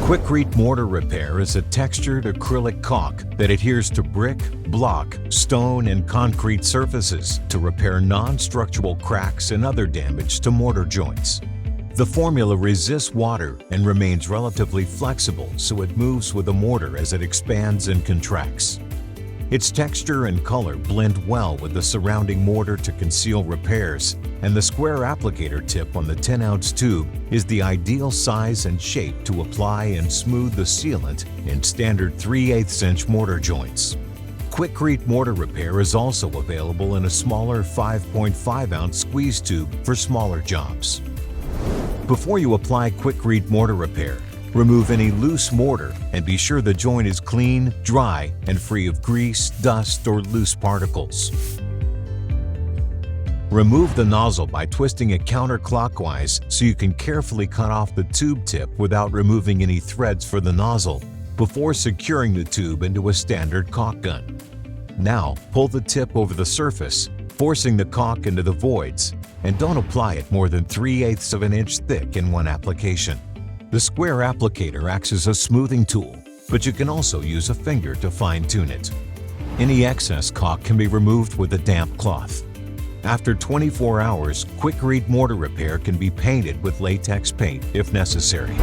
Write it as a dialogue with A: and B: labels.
A: QUIKRETE Mortar Repair is a textured acrylic caulk that adheres to brick, block, stone, and concrete surfaces to repair non-structural cracks and other damage to mortar joints. The formula resists water and remains relatively flexible, so it moves with the mortar as it expands and contracts. Its texture and color blend well with the surrounding mortar to conceal repairs, and the square applicator tip on the 10-ounce tube is the ideal size and shape to apply and smooth the sealant in standard 3/8 inch mortar joints. QUIKRETE Mortar Repair is also available in a smaller 5.5-ounce squeeze tube for smaller jobs. Before you apply QUIKRETE Mortar Repair, remove any loose mortar and be sure the joint is clean, dry, and free of grease, dust, or loose particles. Remove the nozzle by twisting it counterclockwise so you can carefully cut off the tube tip without removing any threads for the nozzle before securing the tube into a standard caulk gun. Now, pull the tip over the surface, forcing the caulk into the voids, and don't apply it more than 3/8 of an inch thick in one application. The square applicator acts as a smoothing tool, but you can also use a finger to fine-tune it. Any excess caulk can be removed with a damp cloth. After 24 hours, QUIKRETE Mortar Repair can be painted with latex paint if necessary.